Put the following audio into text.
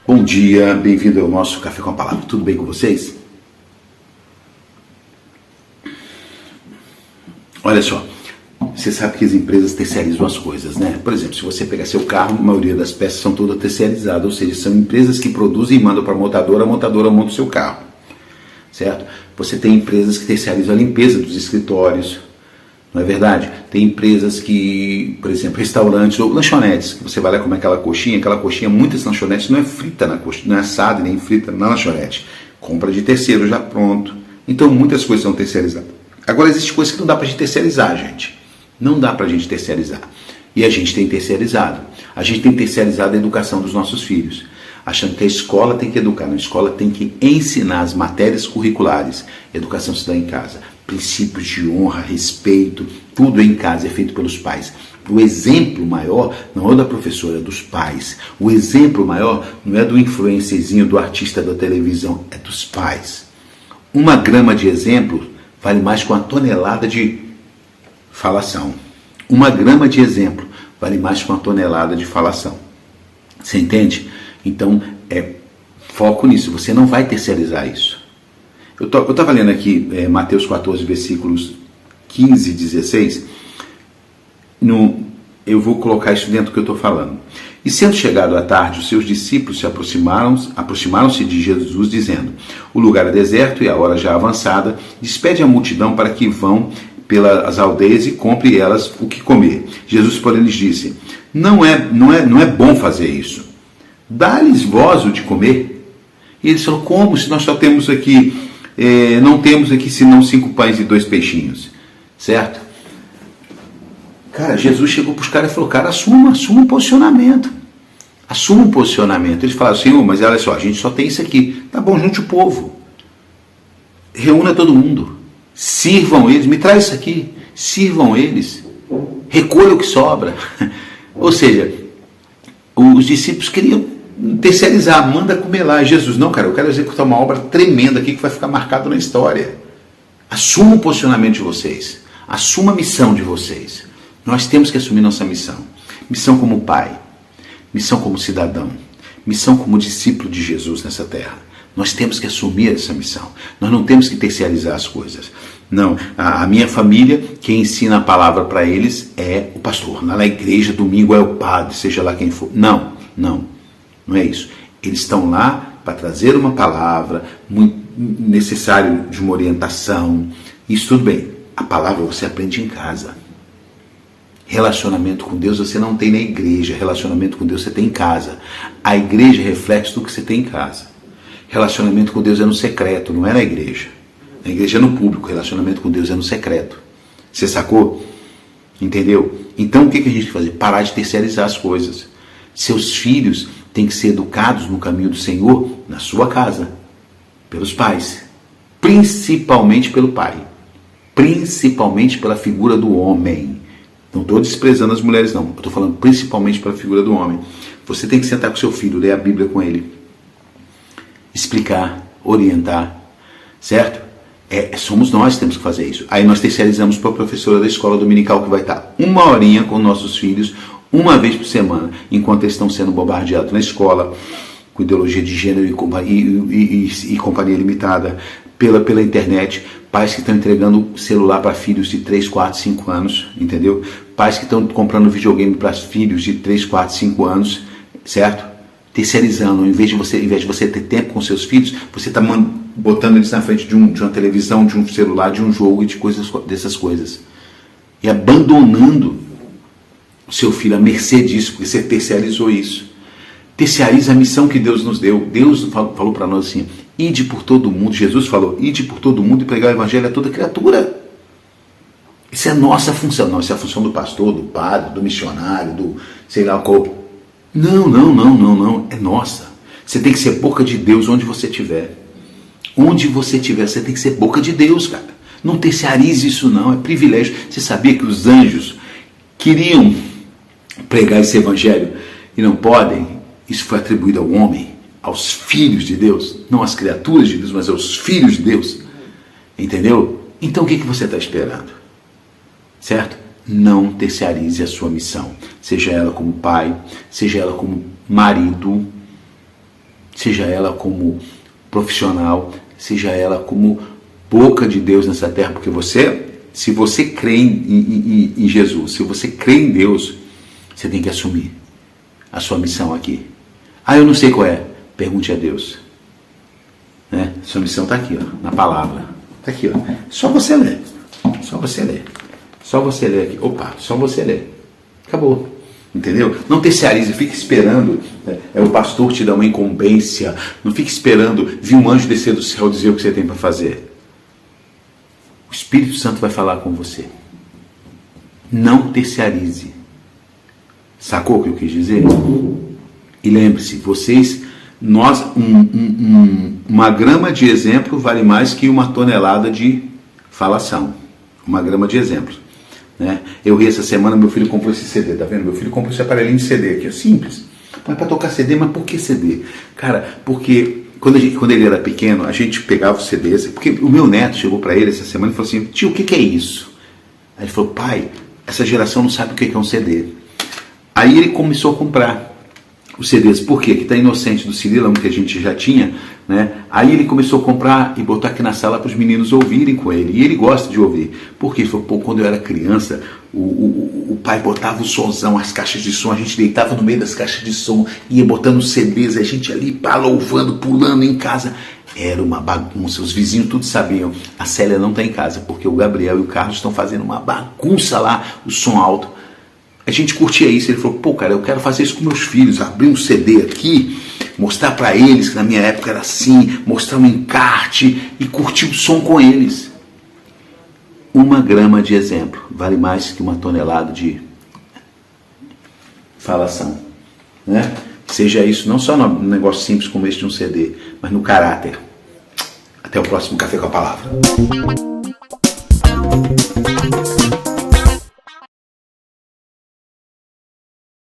Bom dia, bem-vindo ao nosso Café com a Palavra. Tudo bem com vocês? Olha só, você sabe que as empresas terceirizam as coisas, né? Por exemplo, se você pegar seu carro, a maioria das peças são todas terceirizadas, ou seja, são empresas que produzem e mandam para a montadora monta o seu carro, certo? Você tem empresas que terceirizam a limpeza dos escritórios, não é verdade? Tem empresas que, por exemplo, restaurantes ou lanchonetes, que você vai lá comer aquela coxinha, muitas lanchonetes não é frita na coxinha, não é assada nem frita na lanchonete. Compra de terceiro já pronto. Então muitas coisas são terceirizadas. Agora existem coisas que não dá pra gente terceirizar, gente. Não dá pra gente terceirizar. E a gente tem terceirizado. A gente tem terceirizado a educação dos nossos filhos. Achando que a escola tem que educar. A escola tem que ensinar as matérias curriculares. Educação se dá em casa. Princípios de honra, respeito, tudo em casa é feito pelos pais. O exemplo maior não é da professora, é dos pais. O exemplo maior não é do influencerzinho, do artista da televisão, é dos pais. 1 grama de exemplo vale mais que 1 tonelada de falação. 1 grama de exemplo vale mais que 1 tonelada de falação. Você entende? Então, foco nisso. Você não vai terceirizar isso. Eu estava lendo aqui Mateus 14, versículos 15 e 16. Eu vou colocar isso dentro do que eu estou falando. E sendo chegado a tarde, os seus discípulos se aproximaram-se de Jesus, dizendo: o lugar é deserto e a hora já avançada, despede a multidão para que vão pelas aldeias e compre elas o que comer. Jesus, porém, lhes disse: não é bom fazer isso. Dá-lhes vós o de comer. E eles falaram: como, se nós só temos aqui, não temos aqui senão 5 pães e 2 peixinhos, certo? Cara, Jesus chegou para os caras e falou: cara, assuma um posicionamento. Assuma um posicionamento. Eles falaram: Senhor, mas olha só, a gente só tem isso aqui. Tá bom, junte o povo. Reúna todo mundo. Sirvam eles. Me traz isso aqui. Sirvam eles. Recolha o que sobra. Ou seja, os discípulos queriam terceirizar. Manda comer lá. Jesus: não, cara, eu quero executar uma obra tremenda aqui que vai ficar marcado na história. Assuma o posicionamento de vocês. Assuma a missão de vocês. Nós temos que assumir nossa missão. Missão como pai, missão como cidadão, missão como discípulo de Jesus nessa terra. Nós temos que assumir essa missão. Nós não temos que terceirizar as coisas. Não, a minha família, quem ensina a palavra para eles é o pastor. Na igreja, domingo é o padre, seja lá quem for. Não é isso. Eles estão lá para trazer uma palavra, muito necessário de uma orientação. Isso tudo bem. A palavra você aprende em casa. Relacionamento com Deus você não tem na igreja. Relacionamento com Deus você tem em casa. A igreja é reflexo do que você tem em casa. Relacionamento com Deus é no secreto, não é na igreja. Na igreja é no público. Relacionamento com Deus é no secreto. Você sacou? Entendeu? Então o que a gente tem que fazer? Parar de terceirizar as coisas. Seus filhos têm que ser educados no caminho do Senhor na sua casa. Pelos pais. Principalmente pelo pai. Principalmente pela figura do homem. Não estou desprezando as mulheres, não. Estou falando principalmente para a figura do homem. Você tem que sentar com seu filho, ler a Bíblia com ele. Explicar, orientar. Certo? Somos nós que temos que fazer isso. Aí nós terceirizamos para a professora da escola dominical que vai estar 1 horinha com nossos filhos, 1 vez por semana, enquanto eles estão sendo bombardeados na escola, com ideologia de gênero e companhia limitada, pela internet. Pais que estão entregando celular para filhos de 3, 4, 5 anos, entendeu? Pais que estão comprando videogame para filhos de 3, 4, 5 anos, certo? Terceirizando. Em vez de você ter tempo com seus filhos, você está botando eles na frente de uma televisão, de um celular, de um jogo e de dessas coisas. E abandonando o seu filho à mercê disso, porque você terceirizou isso. Terceiriza a missão que Deus nos deu. Deus falou para nós assim: ide por todo mundo. Jesus falou: ide por todo mundo e pregar o evangelho a toda criatura. Isso é a nossa função. Não, isso é a função do pastor, do padre, do missionário, do sei lá qual. Não. É nossa. Você tem que ser boca de Deus onde você estiver. Onde você estiver, você tem que ser boca de Deus, cara. Não terceirize isso, não. É privilégio. Você sabia que os anjos queriam pregar esse evangelho e não podem? Isso foi atribuído ao homem, aos filhos de Deus, não às criaturas de Deus, mas aos filhos de Deus. Entendeu? Então o que você está esperando? Certo? não terciarize a sua missão. Seja ela como pai, seja ela como marido, seja ela como profissional, seja ela como boca de Deus nessa terra, porque se você crê em Jesus, se você crê em Deus, você tem que assumir a sua missão aqui. Eu não sei qual é. Pergunte a Deus. Né? Sua missão está aqui, ó, na palavra. Está aqui, ó. Só você ler. Só você ler. Só você ler aqui. Só você ler. Acabou. Entendeu? Não terciarize, fique esperando o pastor te dar uma incumbência. Não fique esperando vir um anjo descer do céu dizer o que você tem para fazer. O Espírito Santo vai falar com você. Não terciarize. Sacou o que eu quis dizer? E lembre-se, uma grama de exemplo vale mais que uma tonelada de falação. Uma grama de exemplo. Né? Eu ri essa semana, meu filho comprou esse CD, tá vendo? Meu filho comprou esse aparelhinho de CD aqui, é simples. Mas para tocar CD, mas por que CD? Cara, porque quando ele era pequeno, a gente pegava os CDs, porque o meu neto chegou para ele essa semana e falou assim: tio, o que é isso? Aí ele falou: pai, essa geração não sabe o que é um CD. Aí ele começou a comprar os CDs, por quê? Que tá inocente do Cirilão, que a gente já tinha, né? Aí ele começou a comprar e botar aqui na sala para os meninos ouvirem com ele, e ele gosta de ouvir. Por quê? Ele falou: quando eu era criança, o pai botava o sonzão, as caixas de som, a gente deitava no meio das caixas de som, ia botando os CDs, a gente ali, louvando, pulando em casa. Era uma bagunça, os vizinhos tudo sabiam. A Célia não está em casa, porque o Gabriel e o Carlos estão fazendo uma bagunça lá, o som alto. A gente curtia isso. Ele falou: cara, eu quero fazer isso com meus filhos, abrir um CD aqui, mostrar para eles que na minha época era assim, mostrar um encarte e curtir o som com eles. Uma grama de exemplo vale mais que uma tonelada de falação, né? Seja isso não só num negócio simples como esse de um CD, mas no caráter. Até o próximo Café com a Palavra.